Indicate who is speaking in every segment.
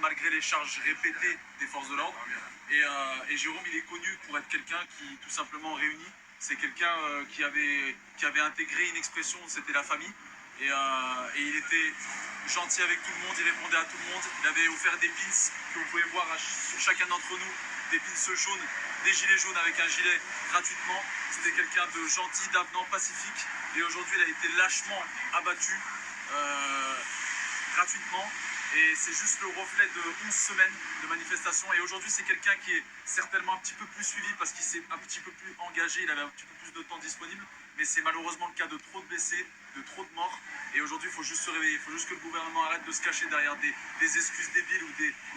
Speaker 1: malgré les charges répétées des forces de l'ordre. Et Jérôme, il est connu pour être quelqu'un qui tout simplement réunit. C'est quelqu'un qui avait intégré une expression, c'était la famille. Et il était gentil avec tout le monde, il répondait à tout le monde. Il avait offert des pins que vous pouvez voir sur chacun d'entre nous, des pins jaunes, des gilets jaunes avec un gilet gratuitement. C'était quelqu'un de gentil, d'avenant, pacifique. Et aujourd'hui, il a été lâchement abattu gratuitement. Et c'est juste le reflet de 11 semaines de manifestation. Et aujourd'hui, c'est quelqu'un qui est certainement un petit peu plus suivi parce qu'il s'est un petit peu plus engagé, il avait un petit peu plus de temps disponible. Mais c'est malheureusement le cas de trop de blessés, de trop de morts. Et aujourd'hui, il faut juste se réveiller. Il faut juste que le gouvernement arrête de se cacher derrière des excuses débiles ou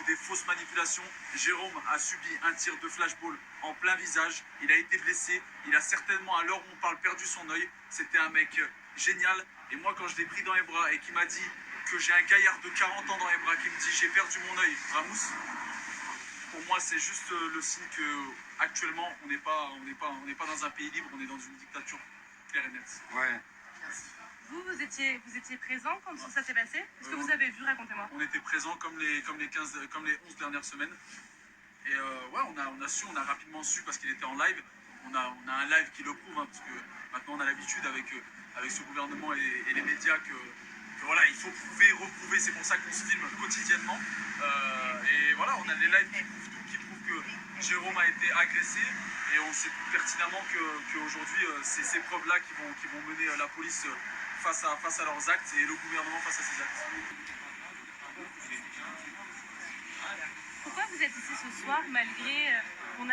Speaker 1: des fausses manipulations. Jérôme a subi un tir de flashball en plein visage. Il a été blessé. Il a certainement, à l'heure où on parle, perdu son œil. C'était un mec génial. Et moi, quand je l'ai pris dans les bras et qu'il m'a dit que j'ai un gaillard de 40 ans dans les bras qui me dit j'ai perdu mon œil, Ramous, pour moi c'est juste le signe que actuellement on n'est pas dans un pays libre, on est dans une dictature claire et nette.
Speaker 2: Ouais.
Speaker 3: Vous étiez présent quand ça s'est passé? Est-ce que vous avez vu? Racontez-moi.
Speaker 1: On était présent comme les 11 dernières semaines. Et ouais, on a rapidement su parce qu'il était en live. On a un live qui le prouve, hein, parce que maintenant on a l'habitude avec ce gouvernement et les médias que voilà, il faut prouver, reprouver, c'est pour ça qu'on se filme quotidiennement. Et voilà, on a les lives qui prouvent tout, qui prouvent que Jérôme a été agressé. Et on sait pertinemment qu'aujourd'hui, c'est ces preuves-là qui vont mener la police face à leurs actes et le gouvernement face à ses actes.
Speaker 3: Pourquoi vous êtes ici ce soir malgré... on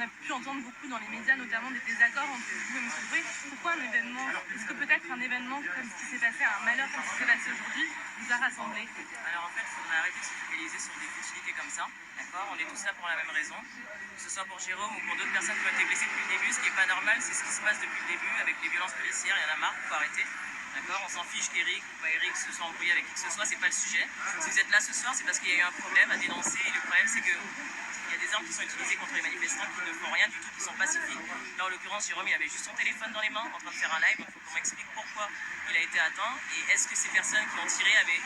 Speaker 3: a pu entendre beaucoup dans les médias, notamment des désaccords entre vous et M. Drouet. Pourquoi un événement, est-ce que peut-être un événement comme ce qui s'est passé, un malheur comme ce qui s'est passé aujourd'hui, vous a rassemblé?
Speaker 4: Alors en fait, il faudrait arrêter de se focaliser sur des futilités comme ça, d'accord? On est tous là pour la même raison, que ce soit pour Jérôme ou pour d'autres personnes qui ont été blessées depuis le début. Ce qui n'est pas normal, c'est ce qui se passe depuis le début avec les violences policières. Il y en a marre, il faut arrêter. D'accord, on s'en fiche qu'Eric ou pas Eric se soit embrouillé avec qui que ce soit, c'est pas le sujet. Si vous êtes là ce soir, c'est parce qu'il y a eu un problème à dénoncer. Et le problème, c'est que il y a des armes qui sont utilisées contre les manifestants qui ne font rien du tout, qui sont pacifiques. Là, en l'occurrence, Jérôme, il avait juste son téléphone dans les mains en train de faire un live. Il faut qu'on m'explique pourquoi il a été atteint et est-ce que ces personnes qui ont tiré avaient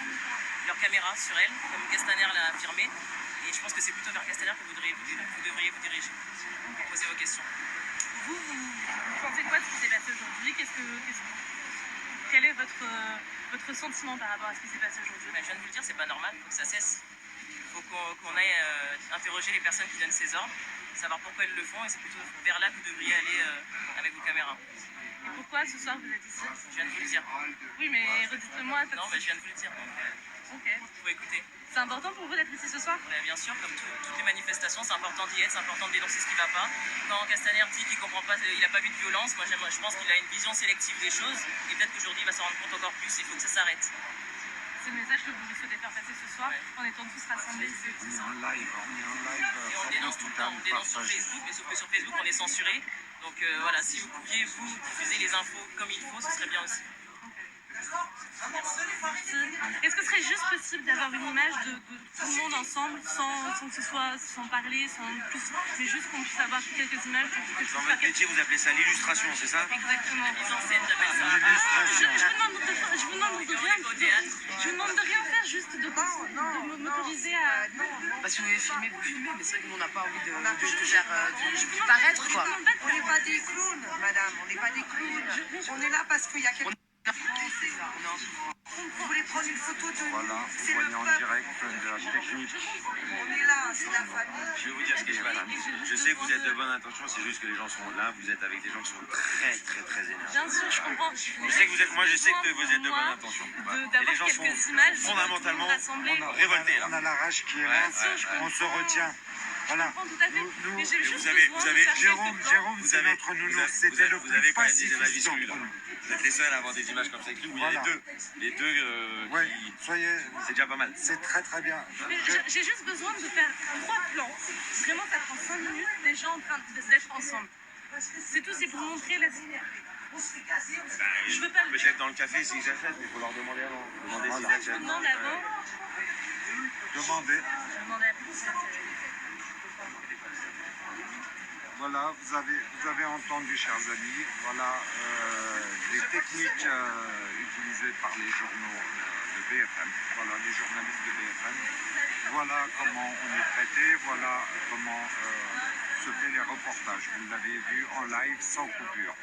Speaker 4: leur caméra sur elle, comme Castaner l'a affirmé. Et je pense que c'est plutôt vers Castaner que vous devriez vous diriger pour poser vos questions.
Speaker 3: Vous pensez quoi de ce qui s'est passé aujourd'hui? Quel est votre sentiment par rapport à ce qui s'est passé aujourd'hui?
Speaker 4: Je viens de vous le dire, c'est pas normal, il faut que ça cesse. Il faut qu'on aille interroger les personnes qui donnent ces ordres, savoir pourquoi elles le font, et c'est plutôt vers là que vous devriez aller avec vos caméras.
Speaker 3: Et pourquoi ce soir vous êtes ici?
Speaker 4: Je viens de vous le dire.
Speaker 3: Oui, mais redites-le-moi.
Speaker 4: Non, mais je viens de vous le dire.
Speaker 3: Ok.
Speaker 4: Vous pouvez écouter.
Speaker 3: C'est important pour vous d'être ici ce soir?
Speaker 4: Bien sûr, comme toutes les manifestations, c'est important d'y être, c'est important de dénoncer ce qui ne va pas. Quand Castaner dit qu'il comprend pas, il n'a pas vu de violence, moi je pense qu'il a une vision sélective des choses, et peut-être qu'aujourd'hui il va s'en rendre compte encore plus, il faut que ça s'arrête.
Speaker 3: C'est le message que vous souhaitez faire passer ce soir, en étant tous rassemblés ici.
Speaker 2: On est en live,
Speaker 4: Et on dénonce tout le temps, on dénonce sur Facebook, mais sauf que sur Facebook on est censuré. Donc voilà, si vous pouviez vous diffuser les infos comme il faut, ce serait bien aussi.
Speaker 3: Est-ce que ce serait juste possible d'avoir une image de tout le monde ensemble, sans que ce soit, sans parler, mais juste qu'on puisse avoir quelques images
Speaker 5: Dans votre métier, vous appelez ça l'illustration, c'est ça?
Speaker 3: Exactement.
Speaker 4: Mise en scène, j'appelle ça.
Speaker 3: Je vous demande de rien faire, juste de m'autoriser à...
Speaker 6: Bah, si vous voulez filmer, vous filmez, mais c'est vrai que nous on n'a pas envie de paraître quoi.
Speaker 7: On n'est pas des clowns, madame, on n'est pas des clowns. On est là parce qu'il y a quelqu'un. Vous voulez prendre une photo de
Speaker 2: Voilà,
Speaker 7: nous?
Speaker 2: vous
Speaker 7: C'est le
Speaker 2: voyez en
Speaker 7: peuple.
Speaker 2: direct de la technique.
Speaker 7: On est là, c'est la famille.
Speaker 5: Je vais vous dire ce qui se passe. Je sais que vous êtes de bonne intention, c'est juste que les gens sont là, vous êtes avec des gens qui sont très très très énervés.
Speaker 3: Bien sûr, je comprends.
Speaker 5: Je sais que vous êtes, moi je sais que vous êtes de bonne intention. Et les gens sont fondamentalement révoltés là.
Speaker 2: On a la rage qui est là,
Speaker 5: Ouais.
Speaker 2: on se retient. Voilà.
Speaker 3: Je comprends tout à fait. Mais j'ai juste
Speaker 5: vous avez-
Speaker 3: besoin
Speaker 5: vous
Speaker 3: de
Speaker 5: avez-
Speaker 3: faire
Speaker 2: Jérôme,
Speaker 3: quelques
Speaker 2: Jérôme,
Speaker 5: Vous
Speaker 2: c'est
Speaker 5: avez,
Speaker 2: notre
Speaker 5: vous
Speaker 2: nounours.
Speaker 5: avez,
Speaker 2: C'était le
Speaker 5: vous
Speaker 2: plus
Speaker 5: avez quand même des
Speaker 2: pacifiste
Speaker 5: images
Speaker 2: d'entre
Speaker 5: exclues là.
Speaker 2: nous.
Speaker 5: Vous êtes les seuls à avoir des images comme ça avec nous. Il y a
Speaker 2: Voilà.
Speaker 5: les deux
Speaker 2: Ouais,
Speaker 5: qui...
Speaker 2: soyez,
Speaker 5: C'est déjà pas mal.
Speaker 2: c'est très très bien.
Speaker 3: Mais j'ai juste besoin de faire 3 plans. Vraiment, ça prend 5 minutes, des gens en train d'être ensemble. C'est tout, c'est pour montrer la... Je veux pas le
Speaker 5: Peut-être dans le café s'ils achètent, mais il faut leur demander avant. Demander s'ils
Speaker 2: Voilà.
Speaker 3: Je
Speaker 5: achètent.
Speaker 3: demande avant.
Speaker 2: Demandez.
Speaker 3: Je demande après.
Speaker 2: Voilà, vous avez entendu, chers amis, voilà les techniques utilisées par les journaux de BFM, voilà les journalistes de BFM. voilà comment on est traité, voilà comment se fait les reportages. Vous l'avez vu en live sans coupure.